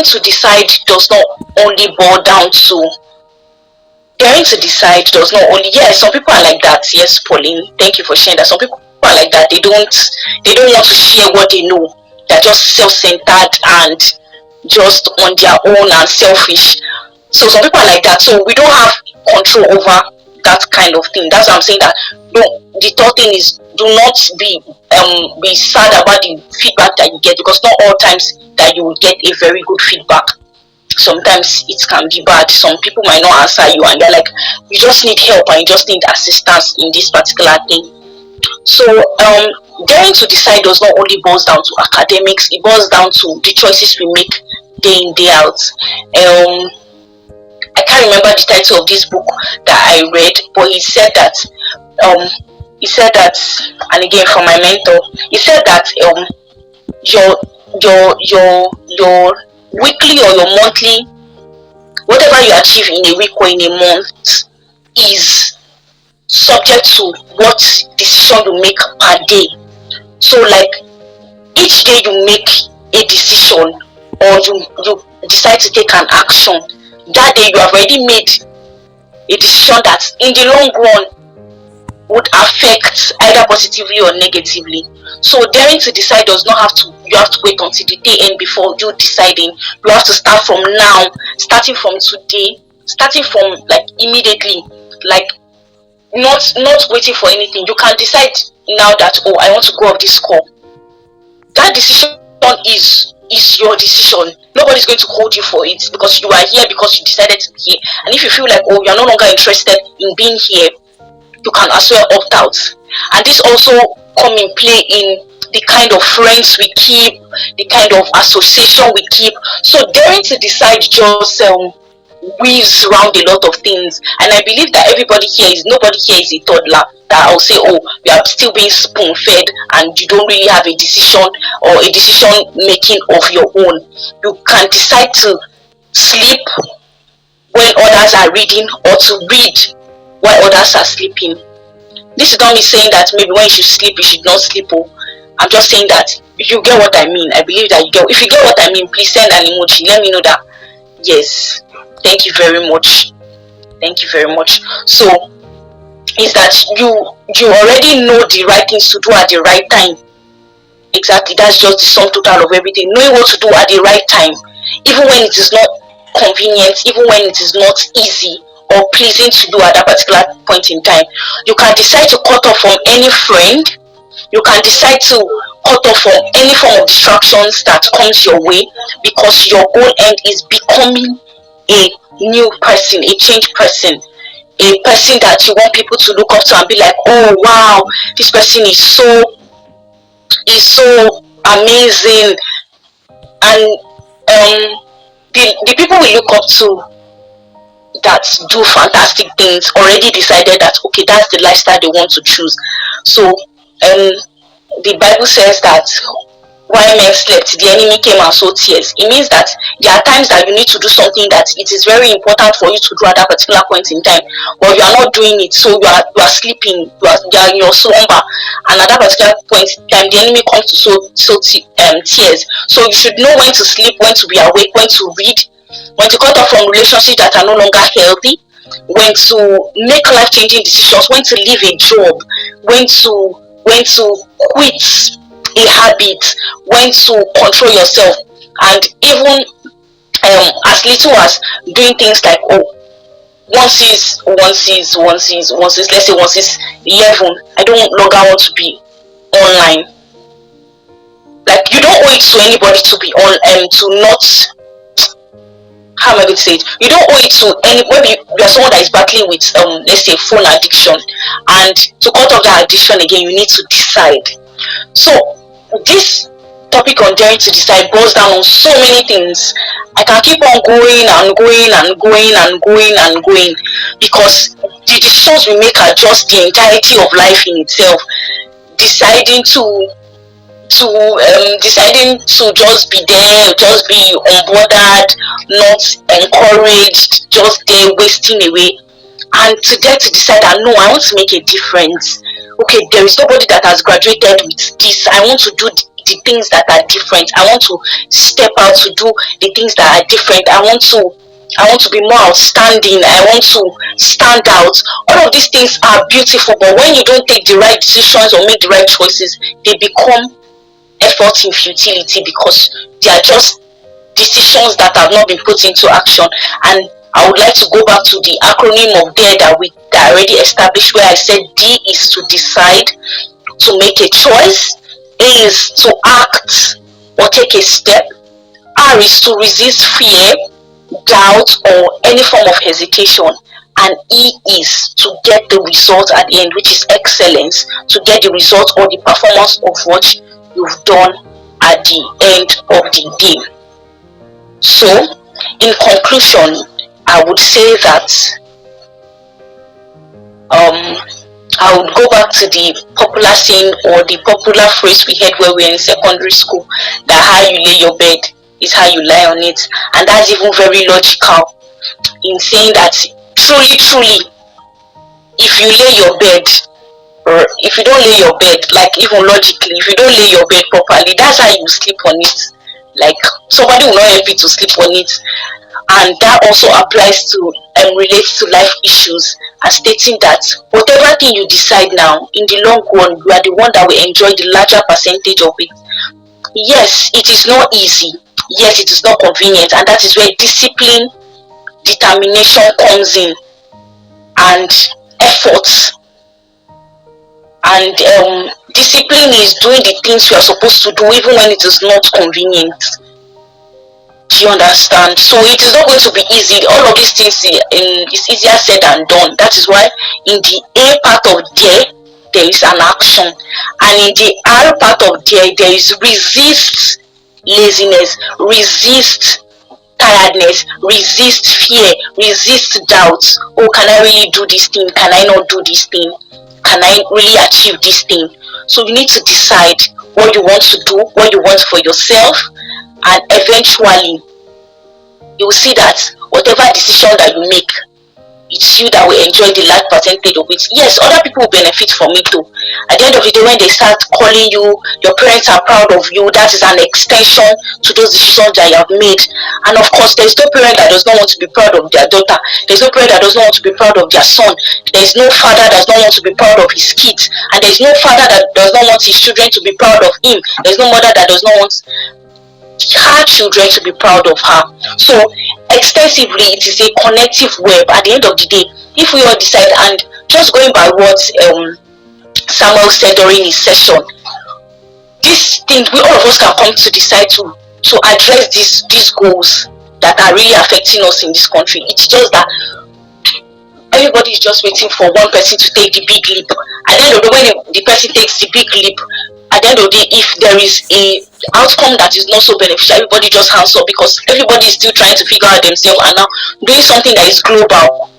to decide does not only boil down to daring to decide does not only, yes, some people are like that. Yes, Pauline, thank you for sharing that. Some people are like that. They don't want to share what they know. They're just self-centered and just on their own and selfish. So some people are like that. So we don't have control over that kind of thing. That's what I'm saying. That the third thing is, do not be sad about the feedback that you get, because not all times that you will get a very good feedback. Sometimes it can be bad. Some people might not answer you, and they're like, you just need help and you just need assistance in this particular thing. So daring to decide does not only boils down to academics, it boils down to the choices we make day in, day out. I can't remember the title of this book that I read, but he said that, and again from my mentor, he said that your weekly or your monthly, whatever you achieve in a week or in a month, is subject to what decision you make per day. So like each day you make a decision, or you decide to take an action, that day you have already made a decision that in the long run would affect either positively or negatively. So daring to decide does not have to, you have to wait until the day end before you deciding. You have to start from now, starting from today, starting from like immediately, like not waiting for anything. You can decide now that, oh, I want to go off this call. That decision is your decision. Nobody's going to hold you for it, because you are here because you decided to be here. And if you feel like, oh, you're no longer interested in being here, you can as well opt out. And this also come in play in the kind of friends we keep, the kind of association we keep. So daring to decide just weaves around a lot of things. And I believe that nobody here is a toddler that I'll say, oh, you are still being spoon fed and you don't really have a decision or a decision making of your own. You can decide to sleep when others are reading, or to read while others are sleeping. This is not me saying that maybe when you should sleep, you should not sleep. Oh, I'm just saying that you get what I mean. I believe that you get. If you get what I mean, please send an emoji. Let me know that. Yes. Thank you very much. Thank you very much. So, is that you already know the right things to do at the right time. Exactly. That's just the sum total of everything. Knowing what to do at the right time, even when it is not convenient, even when it is not easy or pleasing to do at that particular point in time. You can decide to cut off from any friend. You can decide to cut off from any form of distractions that comes your way, because your goal end is becoming a new person, a changed person, a person that you want people to look up to and be like, oh wow, this person is so amazing. And the people we look up to that do fantastic things already decided that, okay, that's the lifestyle they want to choose. So the Bible says that while men slept, the enemy came and sowed tears. It means that there are times that you need to do something that it is very important for you to do at that particular point in time, but you are not doing it. So you are sleeping, you are in your slumber, and at that particular point in time, the enemy comes to sow tears. So you should know when to sleep, when to be awake, when to read, when to cut off from relationships that are no longer healthy, when to make life-changing decisions, when to leave a job, when to quit a habit, when to control yourself, and even as little as doing things like, oh, once is let's say once is 11, I don't longer want to be online. Like, you don't owe it to anybody to be on to not, how am I going to say it? You don't owe it to maybe you are someone that is battling with let's say phone addiction, and to cut off that addiction again, you need to decide. So this topic on daring to decide boils down on so many things. I can keep on going and going, because the decisions we make are just the entirety of life in itself. Deciding to just be there, just be unbothered, not encouraged, just there wasting away, and to dare to decide that no, I want to make a difference. Okay, there is nobody that has graduated with this. I want to do the things that are different. I want to step out to do the things that are different. I want to be more outstanding. I want to stand out. All of these things are beautiful, but when you don't take the right decisions or make the right choices, they become efforts in futility, because they are just decisions that have not been put into action. And I would like to go back to the acronym of DARE that I already established, where I said D is to decide, to make a choice. A is to act or take a step. R is to resist fear, doubt, or any form of hesitation. And E is to get the result at the end, which is excellence, to get the result or the performance of what you've done at the end of the day. So, in conclusion, I would say that I would go back to the popular saying or the popular phrase we heard when we were in secondary school, that how you lay your bed is how you lie on it. And that's even very logical in saying that truly, if you lay your bed, or if you don't lay your bed, like even logically, if you don't lay your bed properly, that's how you sleep on it. Like somebody will not help you to sleep on it. And that also applies to relates to life issues, and stating that whatever thing you decide now, in the long run, you are the one that will enjoy the larger percentage of it. Yes, it is not easy. Yes, it is not convenient, and that is where discipline, determination comes in, and efforts. And discipline is doing the things you are supposed to do even when it is not convenient. Do you understand? So it is not going to be easy. All of these things is easier said than done. That is why in the A part of there is an action, and in the R part of there is resist laziness, resist tiredness, resist fear, resist doubts. Oh, can I really do this thing? Can I not do this thing? Can I really achieve this thing? So you need to decide what you want to do, what you want for yourself, and eventually you will see that whatever decision that you make, it's you that will enjoy the large percentage of it. Yes, other people will benefit from it too. At the end of the day, when they start calling you, your parents are proud of you. That is an extension to those decisions that you have made. And of course, there's no parent that does not want to be proud of their daughter. There's no parent that does not want to be proud of their son. There's no father that does not want to be proud of his kids. And there's no father that does not want his children to be proud of him. There's no mother that does not want her children to be proud of her. So extensively, it is a connective web. At the end of the day, if we all decide, and just going by what Samuel said during his session, these things, we all of us can come to decide to address these goals that are really affecting us in this country. It's just that everybody is just waiting for one person to take the big leap. At the end of the day, when the person takes the big leap, at the end of the day, if there is a outcome that is not so beneficial, everybody just hands up, because everybody is still trying to figure out themselves and now doing something that is global.